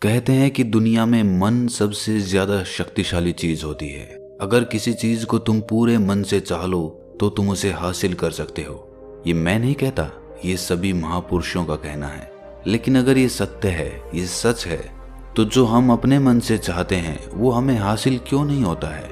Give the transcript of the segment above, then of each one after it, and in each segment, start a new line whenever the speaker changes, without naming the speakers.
कहते हैं कि दुनिया में मन सबसे ज्यादा शक्तिशाली चीज होती है। अगर किसी चीज को तुम पूरे मन से चाह लो तो तुम उसे हासिल कर सकते हो। ये मैं नहीं कहता, ये सभी महापुरुषों का कहना है। लेकिन अगर ये सत्य है, ये सच है, तो जो हम अपने मन से चाहते हैं वो हमें हासिल क्यों नहीं होता है?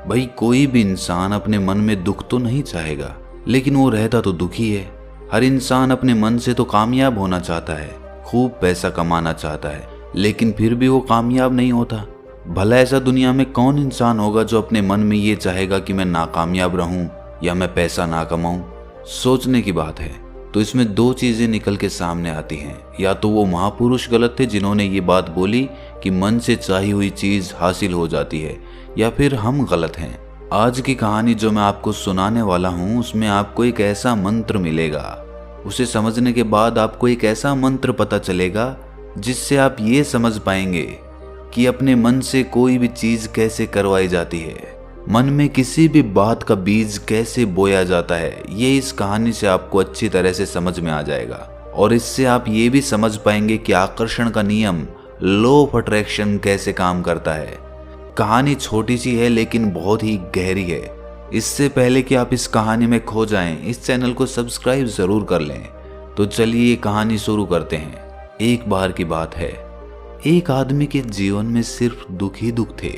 भाई, कोई भी इंसान अपने मन में दुख तो नहीं चाहेगा, लेकिन वो रहता तो दुखी है। हर इंसान अपने मन से तो कामयाब होना चाहता है, खूब पैसा कमाना चाहता है, लेकिन फिर भी वो कामयाब नहीं होता। भला ऐसा दुनिया में कौन इंसान होगा जो अपने मन में ये चाहेगा कि मैं नाकामयाब रहूं या मैं पैसा ना कमाऊं? सोचने की बात है। तो इसमें दो चीजें निकल के सामने आती हैं। या तो वो महापुरुष गलत थे जिन्होंने ये बात बोली कि मन से चाही हुई चीज हासिल हो जाती है, या फिर हम गलत हैं। आज की कहानी जो मैं आपको सुनाने वाला हूँ उसमें आपको एक ऐसा मंत्र मिलेगा। उसे समझने के बाद आपको एक ऐसा मंत्र पता चलेगा जिससे आप ये समझ पाएंगे कि अपने मन से कोई भी चीज कैसे करवाई जाती है, मन में किसी भी बात का बीज कैसे बोया जाता है। ये इस कहानी से आपको अच्छी तरह से समझ में आ जाएगा। और इससे आप ये भी समझ पाएंगे कि आकर्षण का नियम, लॉ ऑफ अट्रैक्शन, कैसे काम करता है। कहानी छोटी सी है लेकिन बहुत ही गहरी है। इससे पहले कि आप इस कहानी में खो जाएं, इस चैनल को सब्सक्राइब जरूर कर लें। तो चलिए ये कहानी शुरू करते हैं। एक बार की बात है, एक आदमी के जीवन में सिर्फ दुख ही दुख थे।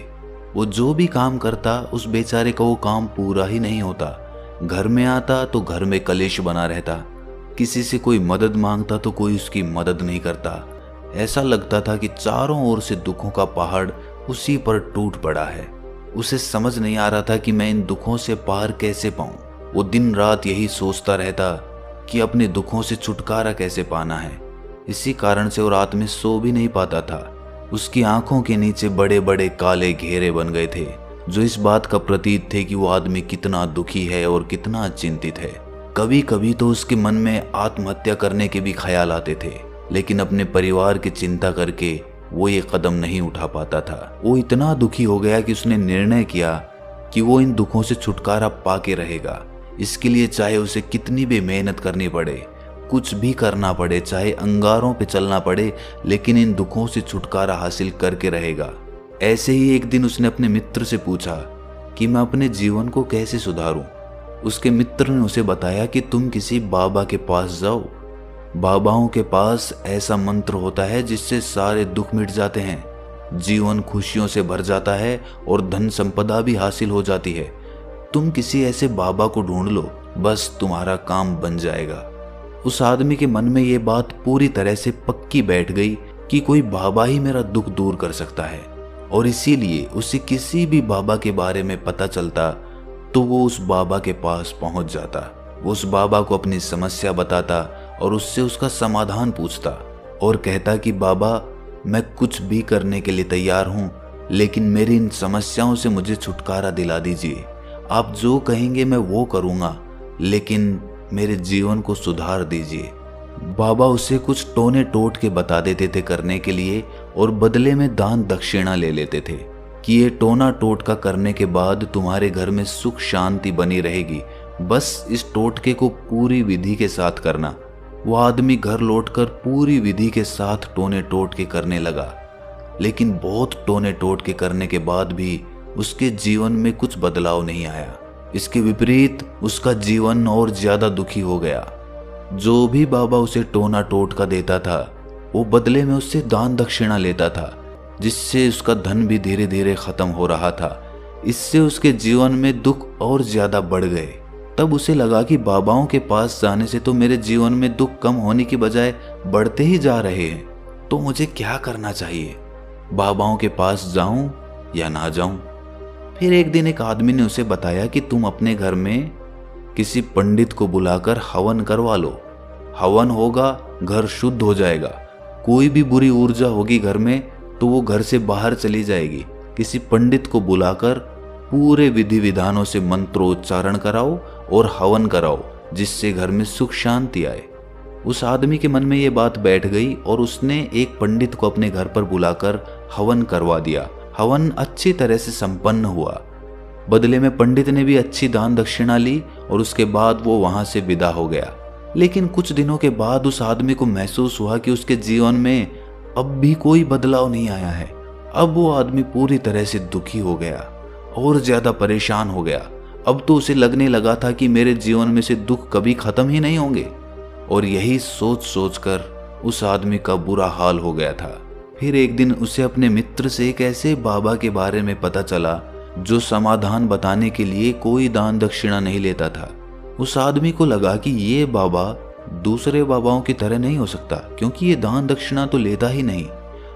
वो जो भी काम करता उस बेचारे का वो काम पूरा ही नहीं होता। घर में आता तो घर में कलेश बना रहता, किसी से कोई मदद मांगता तो कोई उसकी मदद नहीं करता। ऐसा लगता था कि चारों ओर से दुखों का पहाड़ उसी पर टूट पड़ा है। उसे समझ नहीं आ रहा था कि मैं इन दुखों से पार कैसे पाऊं। वो दिन रात यही सोचता रहता कि अपने दुखों से छुटकारा कैसे पाना है। इसी कारण से वो रात में सो भी नहीं पाता था। उसकी आंखों के नीचे बड़े बड़े काले घेरे बन गए थे, जो इस बात का प्रतीक थे कि वो आदमी कितना दुखी है और कितना चिंतित है। कभी कभी तो उसके मन में आत्महत्या करने के भी ख्याल आते थे, लेकिन अपने परिवार की चिंता करके वो ये कदम नहीं उठा पाता था। वो इतना दुखी हो गया कि उसने निर्णय किया कि वो इन दुखों से छुटकारा पाके रहेगा। इसके लिए चाहे उसे कितनी भी मेहनत करनी पड़े, कुछ भी करना पड़े, चाहे अंगारों पे चलना पड़े, लेकिन इन दुखों से छुटकारा हासिल करके रहेगा। ऐसे ही एक दिन उसने अपने मित्र से पूछा कि मैं अपने जीवन को कैसे सुधारूं। उसके मित्र ने उसे बताया कि तुम किसी बाबा के पास जाओ। बाबाओं के पास ऐसा मंत्र होता है जिससे सारे दुख मिट जाते हैं, जीवन खुशियों से भर जाता है और धन संपदा भी हासिल हो जाती है। तुम किसी ऐसे बाबा को ढूंढ लो, बस तुम्हारा काम बन जाएगा। उस आदमी के मन में ये बात पूरी तरह से पक्की बैठ गई कि कोई बाबा ही मेरा दुख दूर कर सकता है, और इसीलिए उसे किसी भी बाबा के बारे में पता चलता तो वो उस बाबा के पास पहुंच जाता। वो उस बाबा को अपनी समस्या बताता और उससे उसका समाधान पूछता और कहता कि बाबा, मैं कुछ भी करने के लिए तैयार हूं, लेकिन मेरी इन समस्याओं से मुझे छुटकारा दिला दीजिए। आप जो कहेंगे मैं वो करूंगा, लेकिन मेरे जीवन को सुधार दीजिए। बाबा उसे कुछ टोने टोट के बता देते थे करने के लिए, और बदले में दान दक्षिणा ले लेते थे कि ये टोना टोटका करने के बाद तुम्हारे घर में सुख शांति बनी रहेगी, बस इस टोटके को पूरी विधि के साथ करना। वो आदमी घर लौटकर पूरी विधि के साथ टोने टोटके करने लगा, लेकिन बहुत टोने टोटके करने के बाद भी उसके जीवन में कुछ बदलाव नहीं आया। इसके विपरीत उसका जीवन और ज्यादा दुखी हो गया। जो भी बाबा उसे टोना टोटका देता था वो बदले में उससे दान दक्षिणा लेता था, जिससे उसका धन भी धीरे धीरे खत्म हो रहा था। इससे उसके जीवन में दुख और ज्यादा बढ़ गए। तब उसे लगा कि बाबाओं के पास जाने से तो मेरे जीवन में दुख कम होने की बजाय बढ़ते ही जा रहे हैं, तो मुझे क्या करना चाहिए? बाबाओं के पास जाऊं या ना जाऊं? फिर एक दिन एक आदमी ने उसे बताया कि तुम अपने घर में किसी पंडित को बुलाकर हवन करवा लो। हवन होगा, घर शुद्ध हो जाएगा। कोई भी बुरी ऊर्जा होगी घर में तो वो घर से बाहर चली जाएगी। किसी पंडित को बुलाकर पूरे विधि विधानों से मंत्रोच्चारण कराओ और हवन कराओ, जिससे घर में सुख शांति आए। उस आदमी के मन में ये बात बैठ गई और उसने एक पंडित को अपने घर पर बुलाकर हवन करवा दिया। हवन अच्छी तरह से संपन्न हुआ। बदले में पंडित ने भी अच्छी दान दक्षिणा ली और उसके बाद वो वहां से विदा हो गया। लेकिन कुछ दिनों के बाद उस आदमी को महसूस हुआ कि उसके जीवन में अब भी कोई बदलाव नहीं आया है। अब वो आदमी पूरी तरह से दुखी हो गया और ज्यादा परेशान हो गया। अब तो उसे लगने लगा था कि मेरे जीवन में से दुख कभी खत्म ही नहीं होंगे। और यही सोच सोच कर उस आदमी का बुरा हाल हो गया था। फिर एक दिन उसे अपने मित्र से एक ऐसे बाबा के बारे में पता चला जो समाधान बताने के लिए कोई दान दक्षिणा नहीं लेता था। उस आदमी को लगा कि ये बाबा दूसरे बाबाओं की तरह नहीं हो सकता, क्योंकि ये दान दक्षिणा तो लेता ही नहीं,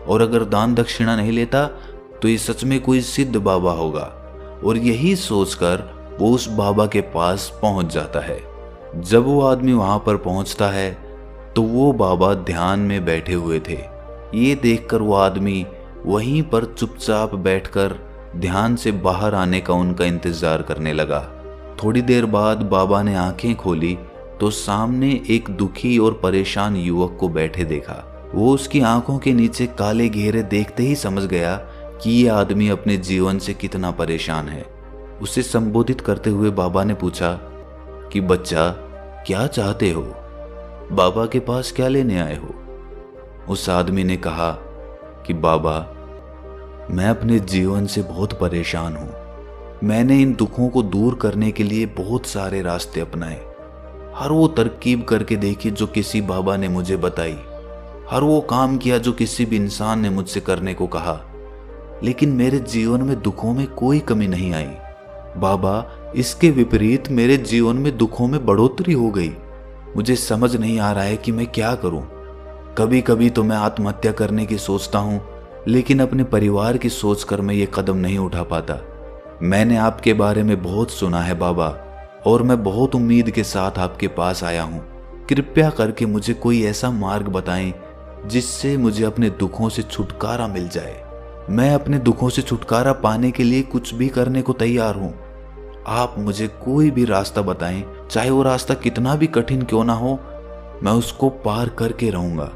और अगर दान दक्षिणा नहीं लेता तो ये सच में कोई सिद्ध बाबा होगा। और यही सोचकर वो उस बाबा के पास पहुंच जाता है। जब वो आदमी वहां पर पहुंचता है तो वो बाबा ध्यान में बैठे हुए थे। ये देखकर वो आदमी वहीं पर चुपचाप बैठकर ध्यान से बाहर आने का उनका इंतजार करने लगा। थोड़ी देर बाद बाबा ने आंखें खोली तो सामने एक दुखी और परेशान युवक को बैठे देखा। वो उसकी आंखों के नीचे काले घेरे देखते ही समझ गया कि ये आदमी अपने जीवन से कितना परेशान है। उसे संबोधित करते हुए बाबा ने पूछा कि बच्चा, क्या चाहते हो? बाबा के पास क्या लेने आए हो? उस आदमी ने कहा कि बाबा, मैं अपने जीवन से बहुत परेशान हूं। मैंने इन दुखों को दूर करने के लिए बहुत सारे रास्ते अपनाए। हर वो तरकीब करके देखी जो किसी बाबा ने मुझे बताई। हर वो काम किया जो किसी भी इंसान ने मुझसे करने को कहा, लेकिन मेरे जीवन में दुखों में कोई कमी नहीं आई। बाबा, इसके विपरीत मेरे जीवन में दुखों में बढ़ोतरी हो गई। मुझे समझ नहीं आ रहा है कि मैं क्या करूं। कभी कभी तो मैं आत्महत्या करने की सोचता हूं, लेकिन अपने परिवार की सोचकर मैं ये कदम नहीं उठा पाता। मैंने आपके बारे में बहुत सुना है बाबा, और मैं बहुत उम्मीद के साथ आपके पास आया हूं। कृपया करके मुझे कोई ऐसा मार्ग बताएं जिससे मुझे अपने दुखों से छुटकारा मिल जाए। मैं अपने दुखों से छुटकारा पाने के लिए कुछ भी करने को तैयार हूं। आप मुझे कोई भी रास्ता बताएं, चाहे वो रास्ता कितना भी कठिन क्यों ना हो, मैं उसको पार करके रहूंगा।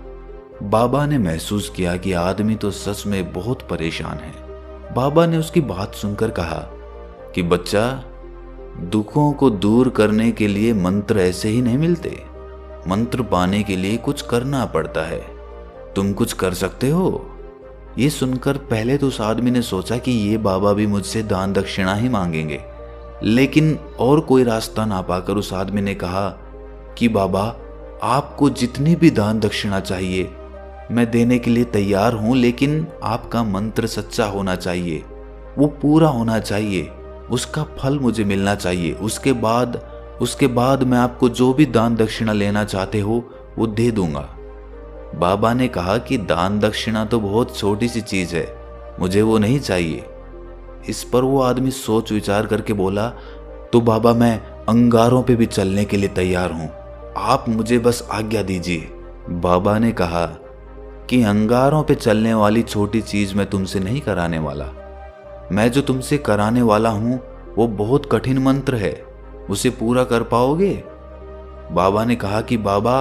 बाबा ने महसूस किया कि आदमी तो सच में बहुत परेशान है। बाबा ने उसकी बात सुनकर कहा कि बच्चा, दुखों को दूर करने के लिए मंत्र ऐसे ही नहीं मिलते। मंत्र पाने के लिए कुछ करना पड़ता है। तुम कुछ कर सकते हो? ये सुनकर पहले तो उस आदमी ने सोचा कि ये बाबा भी मुझसे दान दक्षिणा ही मांगेंगे, लेकिन और कोई रास्ता ना पाकर उस आदमी ने कहा कि बाबा, आपको जितनी भी दान दक्षिणा चाहिए मैं देने के लिए तैयार हूं, लेकिन आपका मंत्र सच्चा होना चाहिए, वो पूरा होना चाहिए, उसका फल मुझे मिलना चाहिए। उसके बाद मैं आपको जो भी दान दक्षिणा लेना चाहते हो वो दे दूंगा। बाबा ने कहा कि दान दक्षिणा तो बहुत छोटी सी चीज है, मुझे वो नहीं चाहिए। इस पर वो आदमी सोच विचार करके बोला, तो बाबा, मैं अंगारों पे भी चलने के लिए तैयार हूं, आप मुझे बस आज्ञा दीजिए। बाबा ने कहा कि अंगारों पे चलने वाली छोटी चीज मैं तुमसे नहीं कराने वाला। मैं जो तुमसे कराने वाला हूं वो बहुत कठिन मंत्र है, उसे पूरा कर पाओगे? बाबा ने कहा कि बाबा,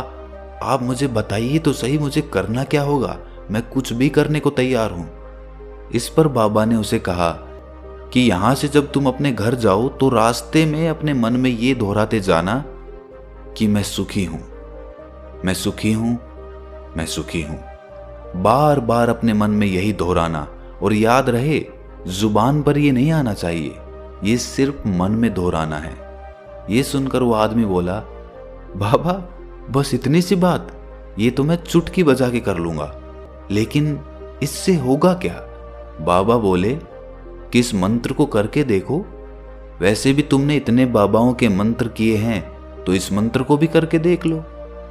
आप मुझे बताइए तो सही, मुझे करना क्या होगा? मैं कुछ भी करने को तैयार हूं। इस पर बाबा ने उसे कहा कि यहां से जब तुम अपने घर जाओ तो रास्ते में अपने मन में ये दोहराते जाना कि मैं सुखी हूं, मैं सुखी हूं, मैं सुखी हूं। बार बार अपने मन में यही दोहराना, और याद रहे, जुबान पर ये नहीं आना चाहिए, ये सिर्फ मन में दोहराना है। ये सुनकर वो आदमी बोला, बाबा, बस इतनी सी बात? ये तो मैं चुटकी बजा के कर लूंगा, लेकिन इससे होगा क्या? बाबा बोले कि इस मंत्र को करके देखो। वैसे भी तुमने इतने बाबाओं के मंत्र किए हैं, तो इस मंत्र को भी करके देख लो।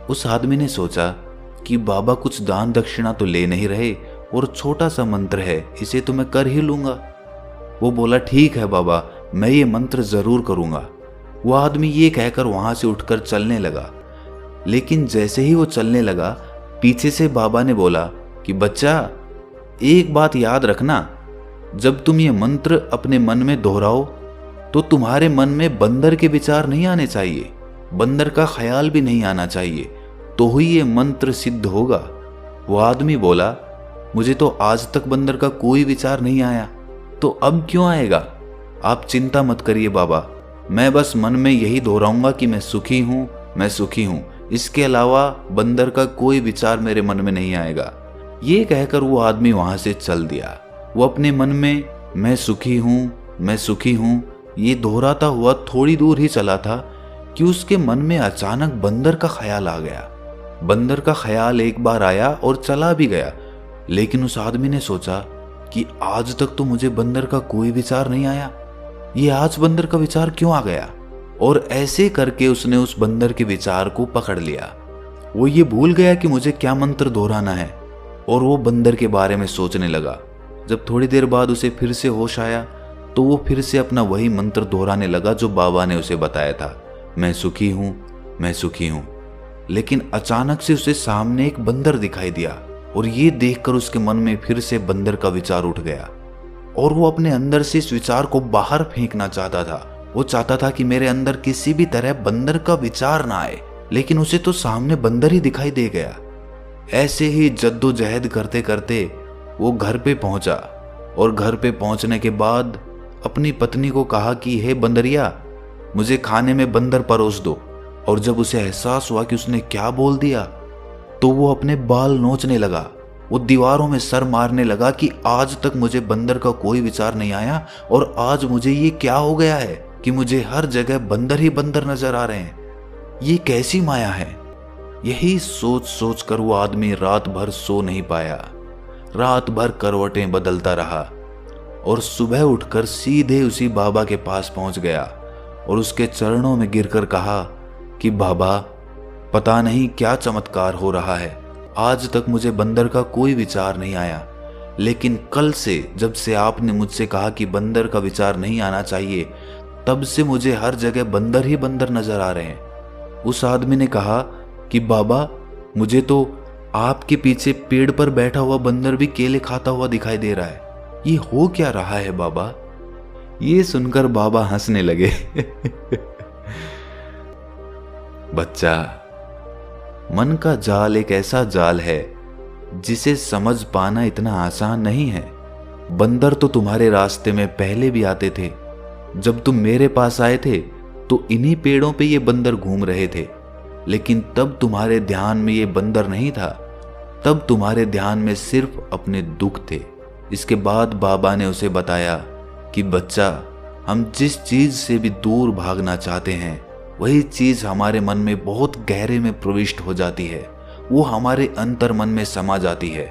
उस आदमी ने सोचा कि बाबा कुछ दान दक्षिणा तो ले नहीं रहे, और छोटा सा मंत्र है, इसे तो मैं कर ही लूंगा। वो बोला, ठीक है बाबा, मैं ये मंत्र जरूर करूंगा। वो आदमी ये कहकर वहां से उठकर चलने लगा, लेकिन जैसे ही वो चलने लगा, पीछे से बाबा ने बोला कि बच्चा, एक बात याद रखना, जब तुम ये मंत्र अपने मन में दोहराओ तो तुम्हारे मन में बंदर के विचार नहीं आने चाहिए, बंदर का ख्याल भी नहीं आना चाहिए, तो ही ये मंत्र सिद्ध होगा। वो आदमी बोला, मुझे तो आज तक बंदर का कोई विचार नहीं आया, तो अब क्यों आएगा? आप चिंता मत करिए बाबा, मैं बस मन में यही दोहराऊंगा कि मैं सुखी हूं, मैं सुखी हूं। इसके अलावा बंदर का कोई विचार मेरे मन में नहीं आएगा। ये कहकर वो आदमी वहां से चल दिया। वो अपने मन में मैं सुखी हूं, मैं सुखी हूं ये दोहराता हुआ थोड़ी दूर ही चला था कि उसके मन में अचानक बंदर का ख्याल आ गया। बंदर का ख्याल एक बार आया और चला भी गया, लेकिन उस आदमी ने सोचा कि आज तक तो मुझे बंदर का कोई विचार नहीं आया, ये आज बंदर का विचार क्यों आ गया। और ऐसे करके उसने उस बंदर के विचार को पकड़ लिया। वो ये भूल गया कि मुझे क्या मंत्र दोहराना है और वो बंदर के बारे में सोचने लगा। जब थोड़ी देर बाद उसे फिर से होश आया तो वो फिर से अपना वही मंत्र दोहराने लगा जो बाबा ने उसे बताया था, मैं सुखी हूं, मैं सुखी हूं। लेकिन अचानक से उसे सामने एक बंदर दिखाई दिया और ये देखकर उसके मन में फिर से बंदर का विचार उठ गया और वो अपने अंदर से इस विचार को बाहर फेंकना चाहता था। वो चाहता था कि मेरे अंदर किसी भी तरह बंदर का विचार ना आए, लेकिन उसे तो सामने बंदर ही दिखाई दे गया। ऐसे ही जद्दोजहद करते करते वो घर पे पहुंचा और घर पे पहुंचने के बाद अपनी पत्नी को कहा कि हे बंदरिया, मुझे खाने में बंदर परोस दो। और जब उसे एहसास हुआ कि उसने क्या बोल दिया तो वो अपने बाल नोचने लगा। वो दीवारों में सर मारने लगा कि आज तक मुझे बंदर का कोई विचार नहीं आया और आज मुझे ये क्या हो गया है कि मुझे हर जगह बंदर ही बंदर नजर आ रहे हैं, ये कैसी माया है। यही सोच सोच कर वो आदमी रात भर सो नहीं पाया। रात भर करवटें बदलता रहा और सुबह उठकर सीधे उसी बाबा के पास पहुंच गया और उसके चरणों में गिरकर कहा कि बाबा, पता नहीं क्या चमत्कार हो रहा है, आज तक मुझे बंदर का कोई विचार नहीं आया, लेकिन कल से जब से आपने मुझसे कहा कि बंदर का विचार नहीं आना चाहिए, तब से मुझे हर जगह बंदर ही बंदर नजर आ रहे हैं। उस आदमी ने कहा कि बाबा, मुझे तो आपके पीछे पेड़ पर बैठा हुआ बंदर भी केले खाता हुआ दिखाई दे रहा है, ये हो क्या रहा है बाबा। ये सुनकर बाबा हंसने लगे। बच्चा, मन का जाल एक ऐसा जाल है जिसे समझ पाना इतना आसान नहीं है। बंदर तो तुम्हारे रास्ते में पहले भी आते थे। जब तुम मेरे पास आए थे तो इन्हीं पेड़ों पे ये बंदर घूम रहे थे, लेकिन तब तुम्हारे ध्यान में ये बंदर नहीं था, तब तुम्हारे ध्यान में सिर्फ अपने दुख थे। इसके बाद बाबा ने उसे बताया कि बच्चा, हम जिस चीज से भी दूर भागना चाहते हैं वही चीज हमारे मन में बहुत गहरे में प्रविष्ट हो जाती है, वो हमारे अंतर मन में समा जाती है।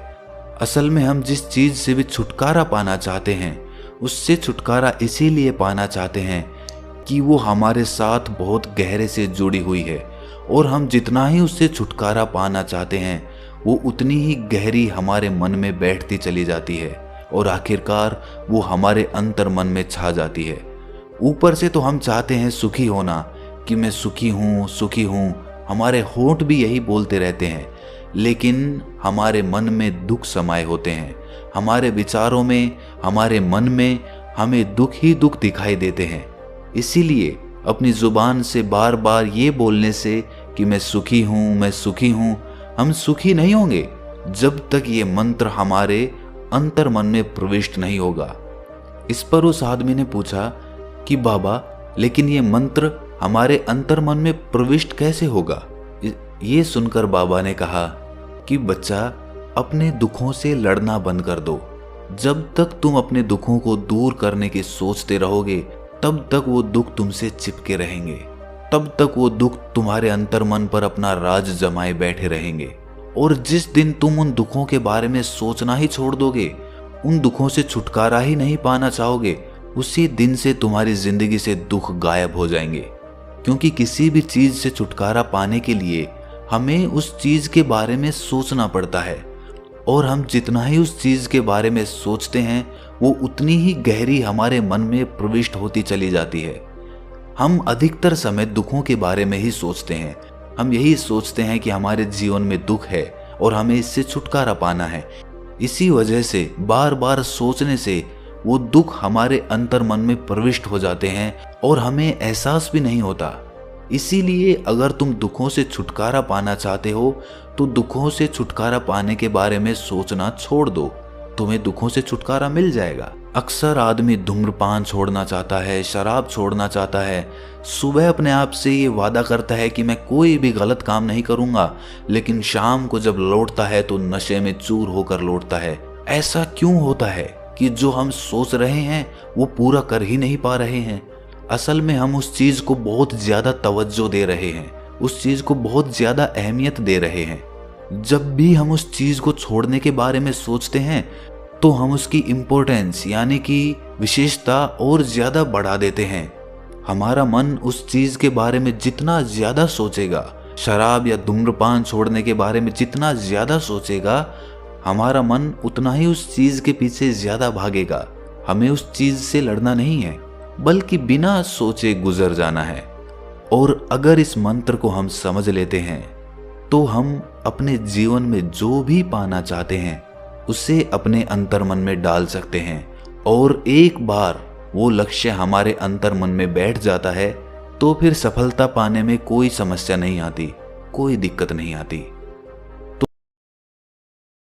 असल में हम जिस चीज से भी छुटकारा पाना चाहते हैं उससे छुटकारा इसीलिए पाना चाहते हैं कि वो हमारे साथ बहुत गहरे से जुड़ी हुई है, और हम जितना ही उससे छुटकारा पाना चाहते हैं वो उतनी ही गहरी हमारे मन में बैठती चली जाती है और आखिरकार वो हमारे अंतर मन में छा जाती है। ऊपर से तो हम चाहते हैं सुखी होना कि मैं सुखी हूँ, सुखी हूँ, हमारे होंठ भी यही बोलते रहते हैं, लेकिन हमारे मन में दुख समाये होते हैं। हमारे विचारों में, हमारे मन में हमें दुख ही दुख दिखाई देते हैं। इसीलिए अपनी जुबान से बार बार ये बोलने से कि मैं सुखी हूँ, मैं सुखी हूँ, हम सुखी नहीं होंगे जब तक ये मंत्र हमारे अंतर मन में प्रविष्ट नहीं होगा। इस पर उस आदमी ने पूछा कि बाबा, लेकिन ये मंत्र हमारे अंतर मन में प्रविष्ट कैसे होगा। ये सुनकर बाबा ने कहा कि बच्चा, अपने दुखों से लड़ना बंद कर दो। जब तक तुम अपने दुखों को दूर करने की सोचते रहोगे तब तक वो दुख तुमसे चिपके रहेंगे, तब तक वो दुख तुम्हारे अंतर मन पर अपना राज जमाए बैठे रहेंगे। और जिस दिन तुम उन दुखों के बारे में सोचना ही छोड़ दोगे, उन दुखों से छुटकारा ही नहीं पाना चाहोगे, उसी दिन से तुम्हारी जिंदगी से दुख गायब हो जाएंगे। क्योंकि किसी भी चीज से छुटकारा पाने के लिए हमें उस चीज के बारे में सोचना पड़ता है, और हम जितना ही उस चीज के बारे में सोचते हैं वो उतनी ही गहरी हमारे मन में प्रविष्ट होती चली जाती है। हम अधिकतर समय दुखों के बारे में ही सोचते हैं। हम यही सोचते हैं कि हमारे जीवन में दुख है और हमें इससे छुटकारा पाना है। इसी वजह से बार बार सोचने से वो दुख हमारे अंतर मन में प्रविष्ट हो जाते हैं और हमें एहसास भी नहीं होता। इसीलिए अगर तुम दुखों से छुटकारा पाना चाहते हो तो दुखों से छुटकारा पाने के बारे में सोचना छोड़ दो, तुम्हें दुखों से छुटकारा मिल जाएगा। अक्सर आदमी धूम्रपान छोड़ना चाहता है, शराब छोड़ना चाहता है, सुबह अपने आप से ये वादा करता है कि मैं कोई भी गलत काम नहीं करूंगा, लेकिन शाम को जब लौटता है तो नशे में चूर होकर लौटता है। ऐसा क्यों होता है कि जो हम सोच रहे हैं वो पूरा कर ही नहीं पा रहे हैं? असल में हम उस चीज को बहुत ज्यादा तवज्जो दे रहे हैं, उस चीज को बहुत ज्यादा अहमियत दे रहे हैं। जब भी हम उस चीज को छोड़ने के बारे में सोचते हैं तो हम उसकी इम्पोर्टेंस यानी कि विशेषता और ज्यादा बढ़ा देते हैं। हमारा मन उस चीज के बारे में जितना ज्यादा सोचेगा, शराब या धूम्रपान छोड़ने के बारे में जितना ज्यादा सोचेगा, हमारा मन उतना ही उस चीज के पीछे ज्यादा भागेगा। हमें उस चीज से लड़ना नहीं है, बल्कि बिना सोचे गुजर जाना है। और अगर इस मंत्र को हम समझ लेते हैं तो हम अपने जीवन में जो भी पाना चाहते हैं उसे अपने अंतर्मन में डाल सकते हैं। और एक बार वो लक्ष्य हमारे अंतर्मन में बैठ जाता है तो फिर सफलता पाने में कोई समस्या नहीं आती, कोई दिक्कत नहीं आती।